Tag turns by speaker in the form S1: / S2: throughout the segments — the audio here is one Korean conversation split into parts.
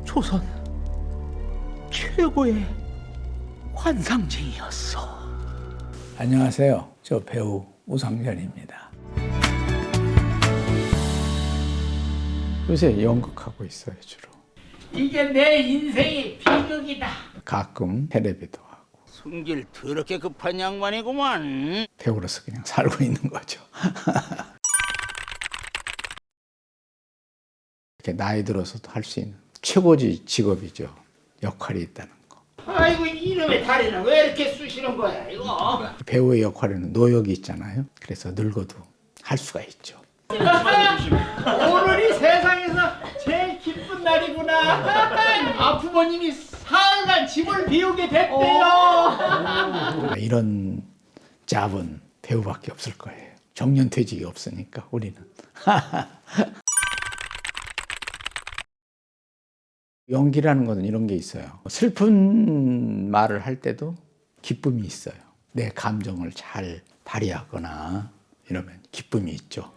S1: 조선 최고의 관상쟁이였어.
S2: 안녕하세요. 저 배우 우상전입니다. 요새 연극하고 있어요, 주로.
S1: 이게 내 인생의 비극이다.
S2: 가끔 텔레비도 하고
S1: 성질 더럽게 급한 양반이구만.
S2: 배우로서 그냥 살고 있는 거죠. 이렇게 나이 들어서도 할 수 있는 최고지 직업이죠. 역할이 있다는 거.
S1: 아이고 이놈의 다리는 왜 이렇게 쑤시는 거야 이거.
S2: 배우의 역할에는 노역이 있잖아요. 그래서 늙어도 할 수가 있죠.
S1: 오늘이 세상에서 제일 기쁜 날이구나. 아부모님이 사흘간 집을 비우게 됐대요.
S2: 이런 잡은 배우밖에 없을 거예요. 정년퇴직이 없으니까 우리는. 연기라는 것은 이런 게 있어요. 슬픈 말을 할 때도 기쁨이 있어요. 내 감정을 잘 발휘하거나 이러면 기쁨이 있죠.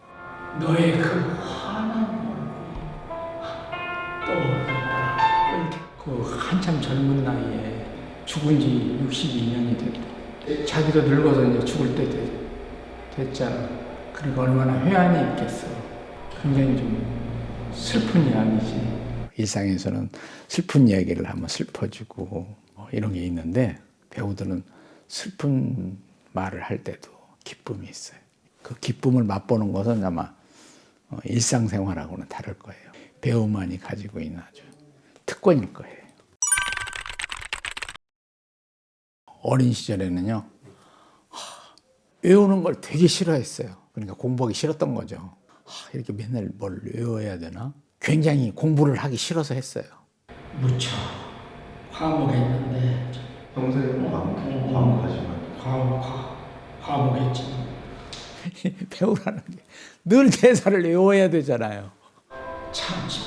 S1: 너의 그 환한
S2: 그 한참 젊은 나이에 죽은 지 62년이 됐대. 자기도 늙어서 이제 죽을 때 됐잖아. 그러니까 얼마나 회한이 있겠어. 굉장히 좀 슬픈 이야기지. 일상에서는 슬픈 이야기를 하면 슬퍼지고 이런 게 있는데 배우들은 슬픈 말을 할 때도 기쁨이 있어요. 그 기쁨을 맛보는 것은 아마 일상생활하고는 다를 거예요. 배우만이 가지고 있는 아주 특권일 거예요. 어린 시절에는요, 외우는 걸 되게 싫어했어요. 그러니까 공부하기 싫었던 거죠. 이렇게 맨날 뭘 외워야 되나? 굉장히 공부를 하기 싫어서 했어요.
S1: 무척 과묵했는데.
S3: 평소에 과묵하지만
S1: 과묵했지.
S2: 배우라는 게 늘 대사를 외워야 되잖아요.
S1: 참지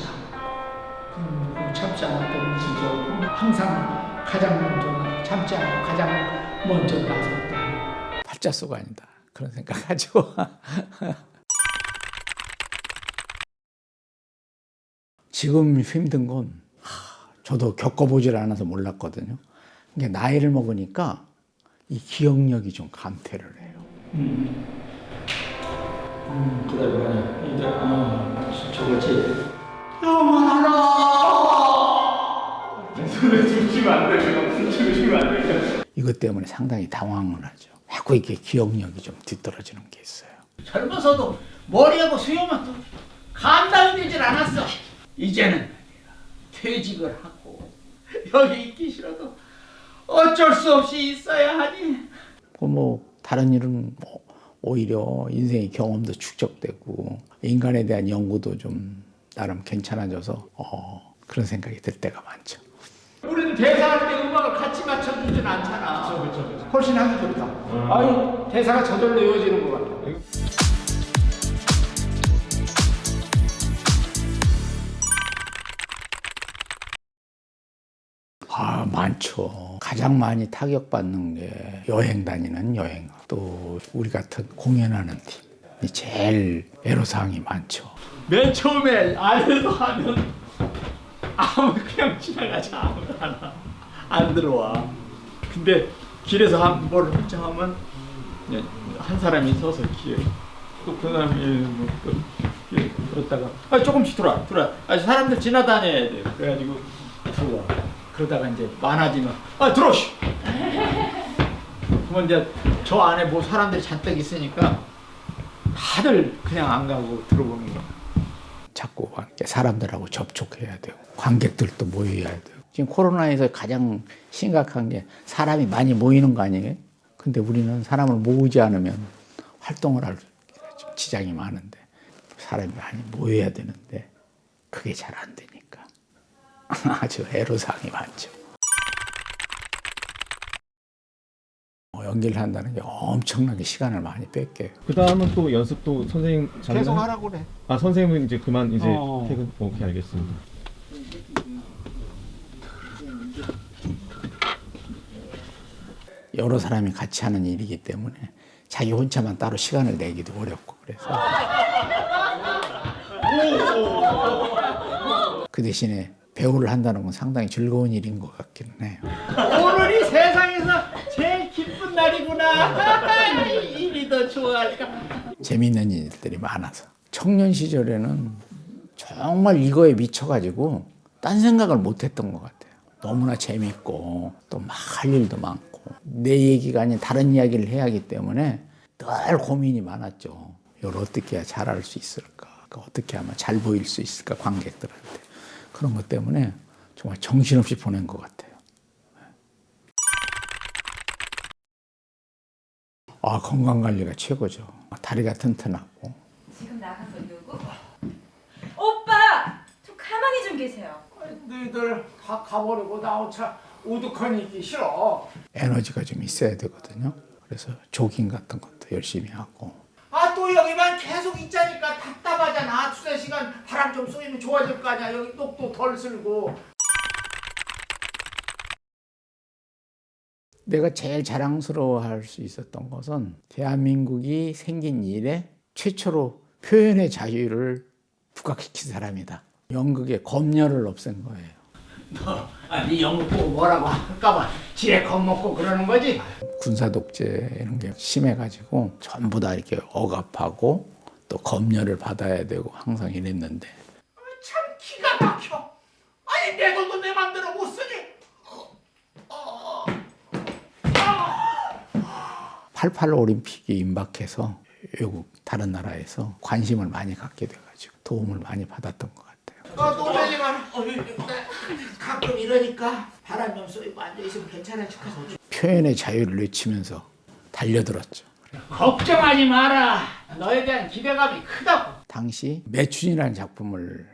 S1: 않고 참지 않았던 지적 항상 가장 먼저 참지 않고 가장 먼저 나섰다.
S2: 팔자쏘가 아니다. 그런 생각하죠. 지금 힘든 건 저도 겪어보질 않아서 몰랐거든요. 이게 나이를 먹으니까 이 기억력이 좀 감퇴를 해요.
S1: 그래 이제 저거지. 영원하라.
S3: 손에 주시면 안 돼요. 손 주시면 안 돼요.
S2: 이것 때문에 상당히 당황을 하죠. 자꾸 이렇게 기억력이 좀 뒤떨어지는 게 있어요.
S1: 젊어서도 머리하고 수염은 또 감당이 되질 않았어. 이제는 퇴직을 하고 여기 있기 싫어도 어쩔 수 없이 있어야 하니.
S2: 다른 일은 오히려 인생의 경험도 축적되고 인간에 대한 연구도 좀 나름 괜찮아져서 그런 생각이 들 때가 많죠.
S1: 우리는 대사할 때 음악을 같이 맞춰주진 않잖아. 그렇죠. 훨씬 하기 좋다. 아니 대사가 저절로 외워지는 것 같아.
S2: 많죠. 가장 많이 타격받는 게 여행 다니는 여행, 또 우리 같은 공연하는 팀이 제일 애로사항이 많죠.
S1: 맨 처음에 안에서 하면 아무 그냥 지나가지 아무도 안 들어와. 근데 길에서 뭘 혼자 하면 한 사람이 서서 길에 또 그 사람이 또 그러다가 조금씩 들어와. 사람들 지나다녀야 돼. 그래가지고 들어와. 그러다가 이제 많아지면 들어오시. 그러면 이제 저 안에 뭐 사람들이 잔뜩 있으니까 다들 그냥 안 가고 들어오는 거야.
S2: 자꾸 사람들하고 접촉해야 되고 관객들도 모여야 되고. 지금 코로나에서 가장 심각한 게 사람이 많이 모이는 거 아니에요? 근데 우리는 사람을 모으지 않으면 활동을 할 지장이 많은데 사람이 많이 모여야 되는데 그게 잘 안 되니까 아주 애로사항이 많죠. 연기를 한다는 게 엄청나게 시간을 많이 뺏겨요.
S4: 그 다음은 또 연습도 선생님
S1: 계속 하라고 그래.
S4: 선생님은 이제 그만 이제 퇴근. 오케이, 알겠습니다.
S2: 여러 사람이 같이 하는 일이기 때문에 자기 혼자만 따로 시간을 내기도 어렵고 그래서 그 대신에 배우를 한다는 건 상당히 즐거운 일인 것 같기는 해요.
S1: 오늘이 세상에서 제일 기쁜 날이구나. 일이 더 좋아할까.
S2: 재미있는 일들이 많아서. 청년 시절에는 정말 이거에 미쳐가지고 딴 생각을 못했던 것 같아요. 너무나 재밌고 또 막 할 일도 많고 내 얘기가 아닌 다른 이야기를 해야 하기 때문에 늘 고민이 많았죠. 이걸 어떻게 해야 잘할 수 있을까? 어떻게 하면 잘 보일 수 있을까? 관객들한테. 그런 것 때문에 정말 정신없이 보낸 것 같아요. 건강관리가 최고죠. 다리가 튼튼하고.
S5: 지금 나가서 누구? 오빠! 좀 가만히 좀 계세요.
S2: 너희들 다 가버리고 나 혼자 우두커니 있기 싫어. 에너지가 좀 있어야 되거든요. 그래서 조깅 같은 것도 열심히 하고.
S6: 또 여기만 계속 있자니까 답답하잖아. 두세 시간 바람 좀 쏘이면 좋아질 거 아니야. 여기 똑도 덜 쓸고.
S2: 내가 제일 자랑스러워할 수 있었던 것은 대한민국이 생긴 이래 최초로 표현의 자유를 부각시킨 사람이다. 연극의 검열을 없앤 거예요.
S6: 네 영국 보고 뭐라고 할까봐 지레 겁먹고 그러는 거지?
S2: 군사 독재 이런 게 심해가지고 전부 다 이렇게 억압하고 또 검열을 받아야 되고 항상 이랬는데
S6: 참 기가 막혀. 아니 내 돈도 내 맘대로 못 쓰니.
S2: 88 올림픽이 임박해서 외국 다른 나라에서 관심을 많이 갖게 돼가지고 도움을 많이 받았던 것 같아요.
S6: 노벨이만 가끔 이러니까 바람 좀 쏘이고 앉아있으면 괜찮아질 까.
S2: 표현의 자유를 외치면서 달려들었죠.
S6: 걱정하지 마라. 너에 대한 기대감이 크다고.
S2: 당시 매춘이라는 작품을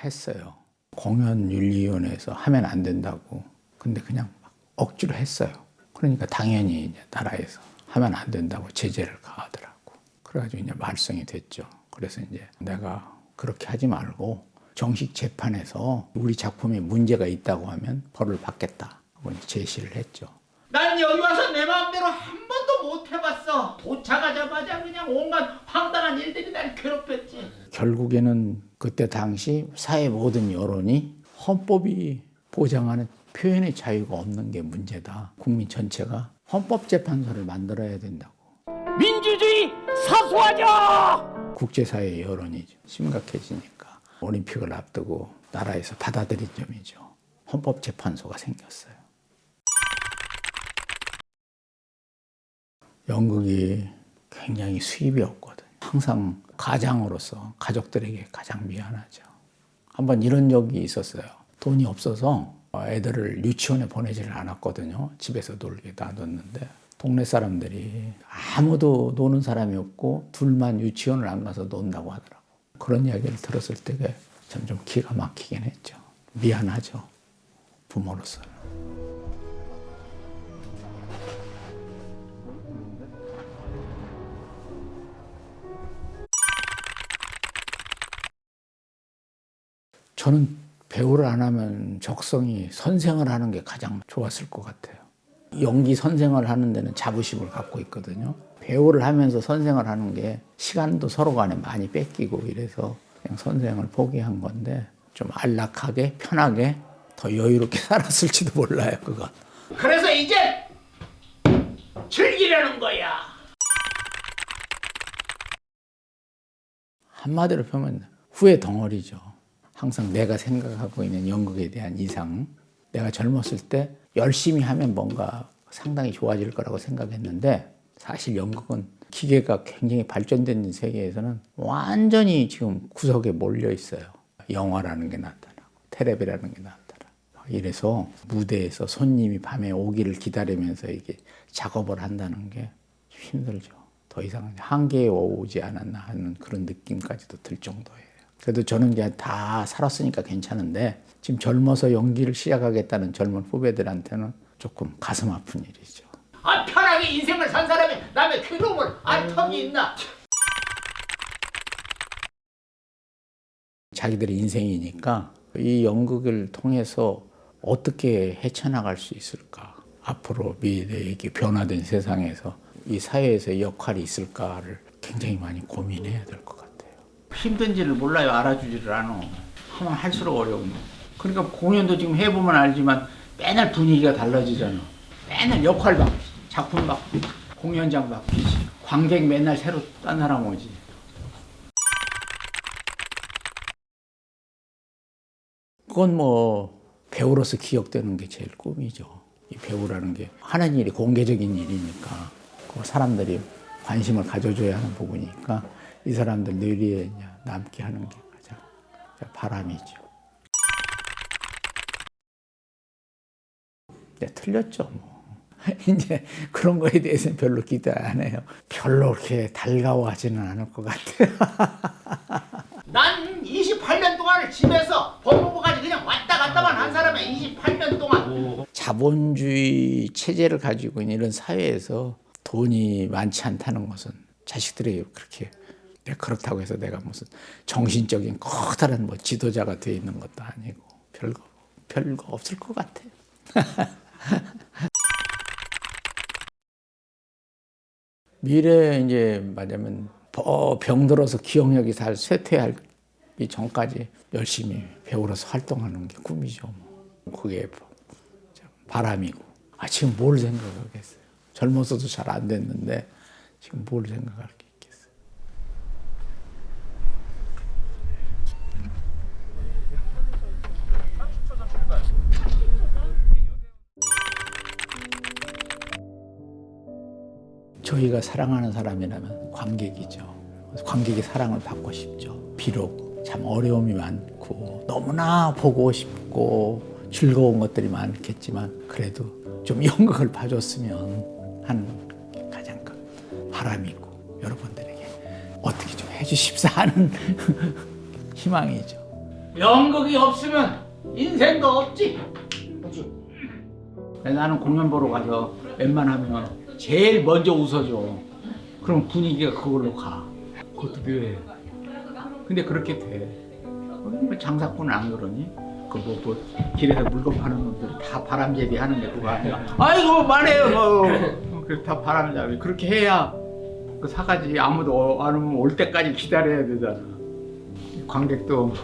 S2: 했어요. 공연윤리위원회에서 하면 안 된다고. 근데 그냥 막 억지로 했어요. 그러니까 당연히 이제 나라에서 하면 안 된다고 제재를 가하더라고. 그래가지고 이제 말썽이 됐죠. 그래서 이제 내가 그렇게 하지 말고 정식 재판에서 우리 작품에 문제가 있다고 하면 벌을 받겠다 하고 제시를 했죠.
S6: 난 여기 와서 내 마음대로 한 번도 못 해봤어. 도착하자마자 그냥 온갖 황당한 일들이 날 괴롭혔지.
S2: 결국에는 그때 당시 사회 모든 여론이 헌법이 보장하는 표현의 자유가 없는 게 문제다. 국민 전체가 헌법재판소를 만들어야 된다고.
S6: 민주주의 사수하자!
S2: 국제사회의 여론이 심각해지니까 올림픽을 앞두고 나라에서 받아들인 점이죠. 헌법재판소가 생겼어요. 연극이 굉장히 수입이 없거든요. 항상 가장으로서 가족들에게 가장 미안하죠. 한번 이런 적이 있었어요. 돈이 없어서 애들을 유치원에 보내지를 않았거든요. 집에서 놀게 놔뒀는데 동네 사람들이 아무도 노는 사람이 없고 둘만 유치원을 안 가서 논다고 하더라고. 그런 이야기를 들었을 때 참 좀 기가 막히긴 했죠. 미안하죠. 부모로서는. 저는 배우를 안 하면 적성이 선생을 하는 게 가장 좋았을 것 같아요. 연기 선생을 하는 데는 자부심을 갖고 있거든요. 배우를 하면서 선생을 하는 게 시간도 서로 간에 많이 뺏기고 이래서 그냥 선생을 포기한 건데 좀 안락하게 편하게 더 여유롭게 살았을지도 몰라요. 그건.
S6: 그래서 이제 즐기려는 거야.
S2: 한마디로 표현하면 후회 덩어리죠. 항상 내가 생각하고 있는 연극에 대한 이상, 내가 젊었을 때 열심히 하면 뭔가 상당히 좋아질 거라고 생각했는데 사실 연극은 기계가 굉장히 발전된 세계에서는 완전히 지금 구석에 몰려 있어요. 영화라는 게 나타나고 텔레비라는 게 나타나고 이래서 무대에서 손님이 밤에 오기를 기다리면서 이게 작업을 한다는 게 힘들죠. 더 이상 한계에 오지 않았나 하는 그런 느낌까지도 들 정도예요. 그래도 저는 그냥 다 살았으니까 괜찮은데 지금 젊어서 연기를 시작하겠다는 젊은 후배들한테는 조금 가슴 아픈 일이죠.
S6: 편하게 인생을 산 사람이 남의 괴로움을 안 턱이 있나?
S2: 자기들의 인생이니까 이 연극을 통해서 어떻게 헤쳐나갈 수 있을까? 앞으로 미래의 변화된 세상에서 이 사회에서의 역할이 있을까를 굉장히 많이 고민해야 될 것 같아요.
S6: 힘든지를 몰라요. 알아주지를 않아. 하면 할수록 어려운 거야. 그러니까 공연도 지금 해보면 알지만 맨날 분위기가 달라지잖아. 맨날 역할 바뀌지, 작품 바뀌지, 공연장 바뀌지, 관객 맨날 새로 딴 사람 오지. 그건 뭐 배우로서 기억되는 게 제일 꿈이죠. 이 배우라는 게 하는 일이 공개적인 일이니까 그 사람들이 관심을 가져줘야 하는 부분이니까 이 사람들 뇌리에 남게 하는 게 가장 바람이죠. 네, 틀렸죠 뭐. 이제 그런 거에 대해서는 별로 기대 안 해요. 별로 그렇게 달가워하지는 않을 것 같아요. 난 28년 동안을 집에서 법무부까지 그냥 왔다 갔다만 한 사람이야. 28년 동안. 자본주의 체제를 가지고 있는 이런 사회에서 돈이 많지 않다는 것은 자식들이 그렇게 그렇다고 해서 내가 무슨 정신적인 커다란 뭐 지도자가 돼 있는 것도 아니고 별거 없을 것 같아. 미래에 이제 말하자면 병들어서 기억력이 잘 쇠퇴하기 전까지 열심히 배우로서 활동하는 게 꿈이죠. 뭐. 그게 바람이고. 지금 뭘 생각하겠어요. 젊어서도 잘 안 됐는데 지금 뭘 생각할 게 있겠어요. 저희가 사랑하는 사람이라면 관객이죠. 관객의 사랑을 받고 싶죠. 비록 참 어려움이 많고 너무나 보고 싶고 즐거운 것들이 많겠지만 그래도 좀 연극을 봐줬으면 하는 게 가장 큰 바람이고 여러분들에게 어떻게 좀 해주십사 하는 희망이죠. 연극이 없으면 인생도 없지. 나는 공연 보러 가서 웬만하면 제일 먼저 웃어줘. 그럼 분위기가 그걸로 가. 그것도 묘해. 근데 그렇게 돼. 장사꾼은 안 그러니? 뭐 길에서 물건 파는 놈들 다 바람잡이 하는 게 그거 아니야? 아이고 말해요 뭐. 그래서 다 바람잡이. 그렇게 해야 그 사가지. 아무도 안 오면 올 때까지 기다려야 되잖아. 관객도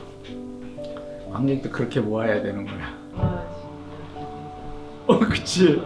S6: 그렇게 모아야 되는 거야. 그치.